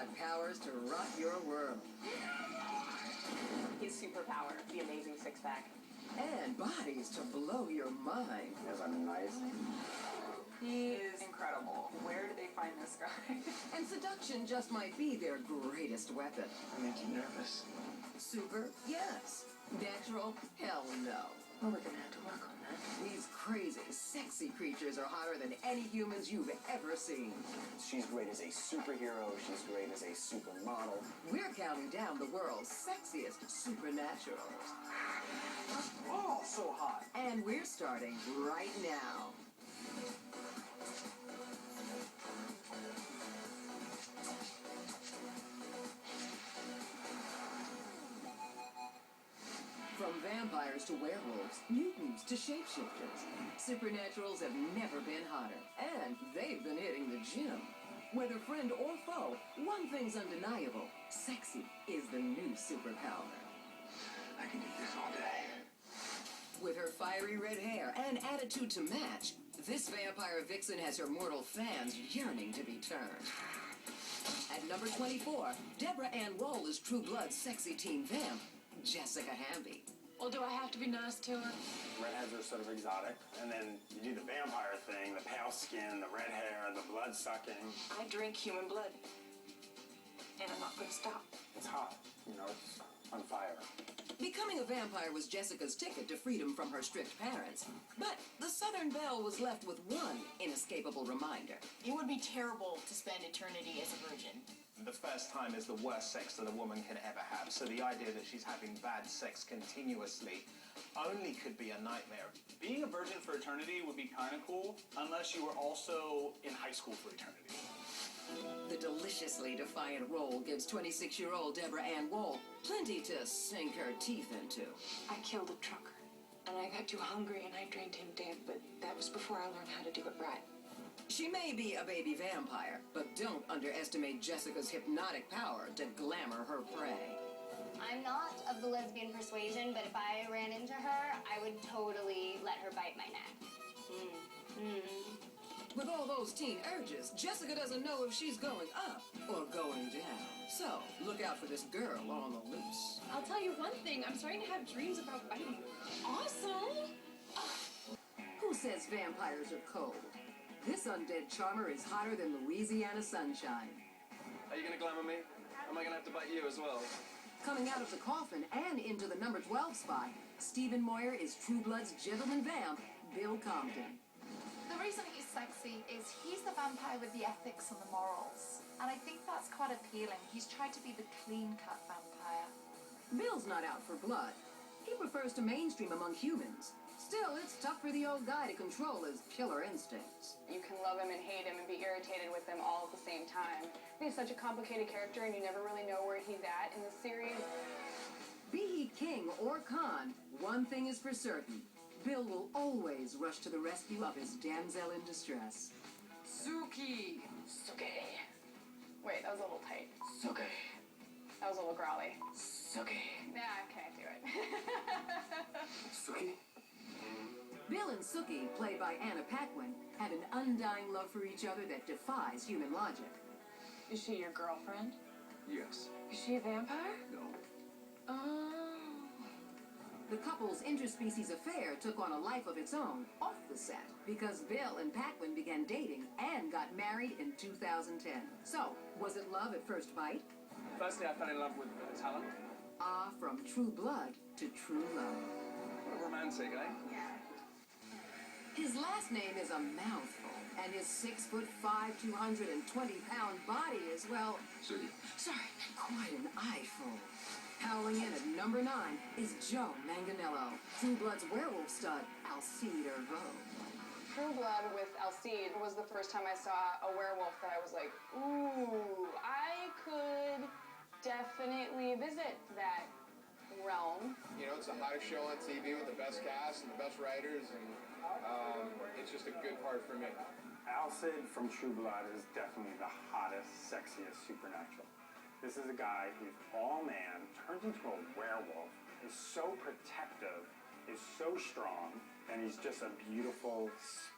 got powers to rock your world. His superpower, the amazing six-pack. And bodies to blow your mind. Yes, I'm nice. He is incredible. Where did they find this guy? And seduction just might be their greatest weapon. I make you nervous. Super? Yes. Natural? Hell no. Well, we're gonna have to work on that. These crazy, sexy creatures are hotter than any humans you've ever seen. She's great as a superhero. She's great as a supermodel. We're counting down the world's sexiest supernaturals. Oh, so hot. And we're starting right now. From vampires to werewolves, mutants to shapeshifters, supernaturals have never been hotter, and they've been hitting the gym. Whether friend or foe, one thing's undeniable: sexy is the new superpower. I can eat this all day. With her fiery red hair and attitude to match, this vampire vixen has her mortal fans yearning to be turned. At number 24, Deborah Ann Woll is True Blood's sexy teen vamp, Jessica Hamby. Well, do I have to be nice to her? Redheads are sort of exotic, and then you do the vampire thing, the pale skin, the red hair, the blood sucking. I drink human blood. And I'm not going to stop. It's hot, you know, it's on fire. Becoming a vampire was Jessica's ticket to freedom from her strict parents. But the Southern Belle was left with one inescapable reminder. It would be terrible to spend eternity as a virgin. The first time is the worst sex that a woman can ever have, so the idea that she's having bad sex continuously only could be a nightmare. Being a virgin for eternity would be kind of cool, unless you were also in high school for eternity. The deliciously defiant role gives 26-year-old Deborah Ann Woll plenty to sink her teeth into. I killed a trucker, and I got too hungry and I drained him dead, but that was before I learned how to do it right. She may be a baby vampire, but don't underestimate Jessica's hypnotic power to glamour her prey. I'm not of the lesbian persuasion, but if I ran into her, I would totally let her bite my neck. With all those teen urges, Jessica doesn't know if she's going up or going down. So, look out for this girl on the loose. I'll tell you one thing, I'm starting to have dreams about biting. Awesome! Who says vampires are cold? This undead charmer is hotter than Louisiana sunshine. Are you gonna glamour me? Am I gonna have to bite you as well? Coming out of the coffin and into the number 12 spot, Stephen Moyer is True Blood's gentleman vamp, Bill Compton. The reason he's sexy is he's the vampire with the ethics and the morals. And I think that's quite appealing. He's tried to be the clean-cut vampire. Bill's not out for blood. He prefers to mainstream among humans. Still, it's tough for the old guy to control his killer instincts. You can love him and hate him and be irritated with him all at the same time. He's such a complicated character and you never really know where he's at in the series. Be he king or con, one thing is for certain. Bill will always rush to the rescue of his damsel in distress. Suki! Suki. Wait, that was a little tight. Suki. That was a little growly. Suki. Nah, I can't do it. Suki? Bill and Sookie, played by Anna Paquin, have an undying love for each other that defies human logic. Is she your girlfriend? Yes. Is she a vampire? No. Oh. The couple's interspecies affair took on a life of its own off the set because Bill and Paquin began dating and got married in 2010. So, was it love at first bite? Firstly, I fell in love with her talent. Ah, from True Blood to true love. What a romantic, eh? Yeah. His last name is a mouthful, and his 6'5", 220-pound body is, well, sorry, quite an eyeful. Howling in at number 9 is Joe Manganiello, True Blood's werewolf stud, Alcide Ervo. True Blood with Alcide was the first time I saw a werewolf that I was like, ooh, I could definitely visit that realm. You know, it's the hottest show on TV with the best cast and the best writers, and it's just a good part for me. Alcide from True Blood is definitely the hottest, sexiest supernatural. This is a guy who's all man, turns into a werewolf, is so protective, is so strong, and he's just a beautiful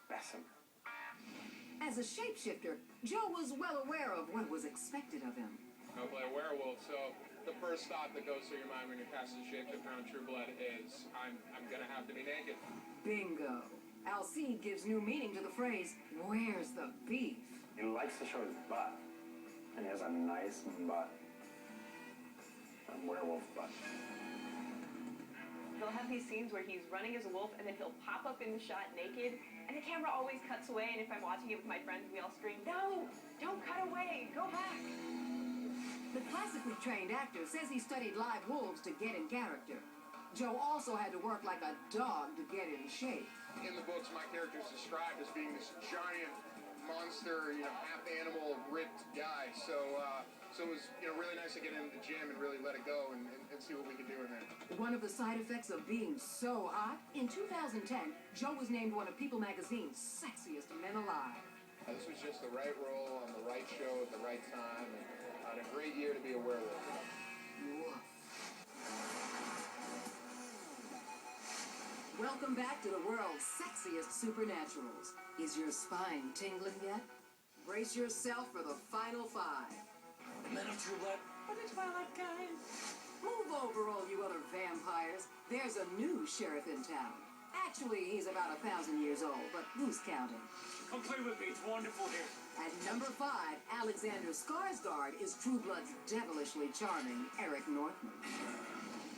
specimen. As a shapeshifter, Joe was well aware of what was expected of him. I play a werewolf, so the first thought that goes through your mind when you're casting shapeshifter on True Blood is, I'm gonna have to be naked. Bingo. Alcide gives new meaning to the phrase, where's the beef? He likes to show his butt, and he has a nice butt. A werewolf butt. They'll have these scenes where he's running as a wolf and then he'll pop up in the shot naked and the camera always cuts away, and if I'm watching it with my friends we all scream, "No! Don't cut away! Go back!" The classically trained actor says he studied live wolves to get in character. Joe also had to work like a dog to get in shape. In the books, my character is described as being this giant monster, half animal, ripped guy. So it was, really nice to get into the gym and really let it go and see what we could do in there. One of the side effects of being so hot, in 2010, Joe was named one of People magazine's sexiest men alive. This was just the right role on the right show at the right time, and a great year to be a werewolf. Welcome back to the world's sexiest Supernaturals. Is your spine tingling yet? Brace yourself for the final 5. Men of True Blood. For the Twilight kind. Move over, all you other vampires. There's a new sheriff in town. Actually, he's about 1,000 years old, but who's counting? Come play with me. It's wonderful here. At number 5, Alexander Skarsgård is True Blood's devilishly charming Eric Northman.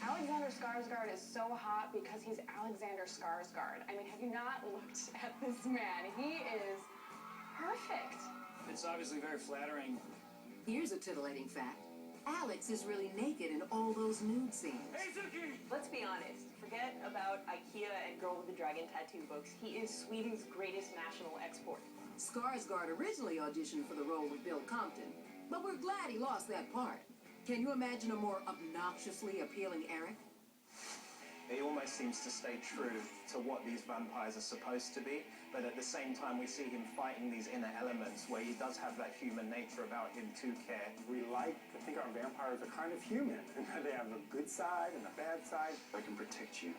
Alexander Skarsgård is so hot because he's Alexander Skarsgård. I mean, have you not looked at this man? He is perfect. It's obviously very flattering. Here's a titillating fact. Alex is really naked in all those nude scenes. Hey, Zuki! Let's be honest. Forget about IKEA and Girl with the Dragon tattoo books. He is Sweden's greatest national export. Skarsgård originally auditioned for the role of Bill Compton, but we're glad he lost that part. Can you imagine a more obnoxiously appealing Eric? He almost seems to stay true to what these vampires are supposed to be, but at the same time we see him fighting these inner elements where he does have that human nature about him to care. We like to think our vampires are kind of human, and that they have a good side and a bad side. I can protect you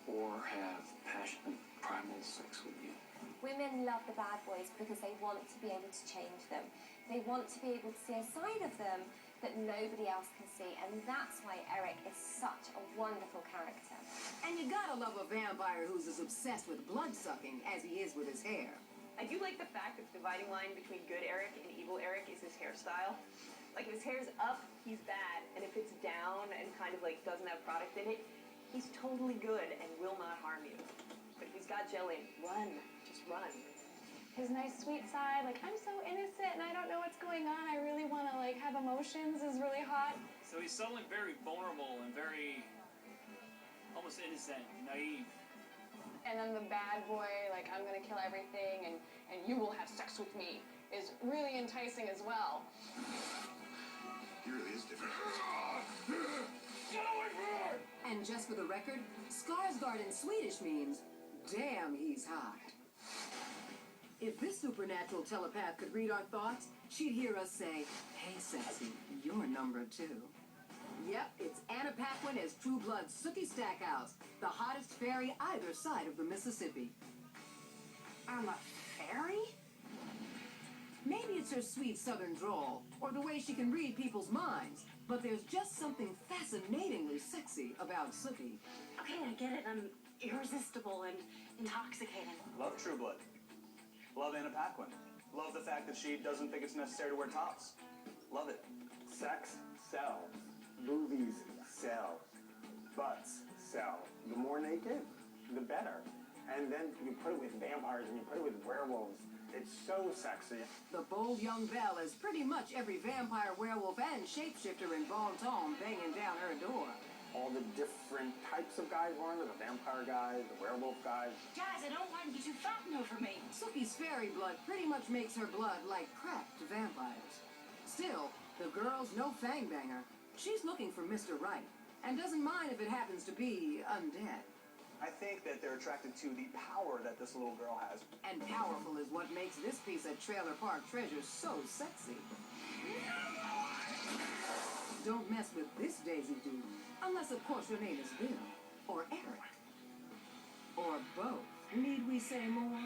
or have passionate, primal sex with you. Women love the bad boys because they want to be able to change them. They want to be able to see a side of them that nobody else can see, and that's why Eric is such a wonderful character. And you gotta love a vampire who's as obsessed with blood-sucking as he is with his hair. I do like the fact that the dividing line between good Eric and evil Eric is his hairstyle. Like, if his hair's up, he's bad, and if it's down and kind of like doesn't have product in it, he's totally good and will not harm you. But if he's got gel in, run. Just run. His nice sweet side, like, I'm so innocent and I don't know what's going on. I really want to, have emotions is really hot. So he's suddenly very vulnerable and very almost innocent, naive. And then the bad boy, I'm going to kill everything and you will have sex with me is really enticing as well. He really is different. Get away from her! And just for the record, Skarsgård in Swedish means, damn, he's hot. If this supernatural telepath could read our thoughts, she'd hear us say, hey, sexy, you're number 2. Yep, it's Anna Paquin as True Blood's Sookie Stackhouse, the hottest fairy either side of the Mississippi. I'm a fairy? Maybe it's her sweet southern drawl, or the way she can read people's minds, but there's just something fascinatingly sexy about Sookie. Okay, I get it. I'm irresistible and intoxicating. Love True Blood. Love Anna Paquin. Love the fact that she doesn't think it's necessary to wear tops. Love it. Sex sells. Movies sell. Butts sell. The more naked, the better. And then you put it with vampires and you put it with werewolves. It's so sexy. The bold young belle is pretty much every vampire, werewolf, and shapeshifter in Bon Ton banging down her door. All the different types of guys were under, the vampire guys, the werewolf guys. Guys, I don't want to get too fattened over me. Sookie's fairy blood pretty much makes her blood like crack to vampires. Still, the girl's no fangbanger. She's looking for Mr. Right, and doesn't mind if it happens to be undead. I think that they're attracted to the power that this little girl has. And powerful is what makes this piece of trailer park treasure so sexy. Don't mess with this Daisy dude, unless of course your name is Bill, or Eric, or both. Need we say more?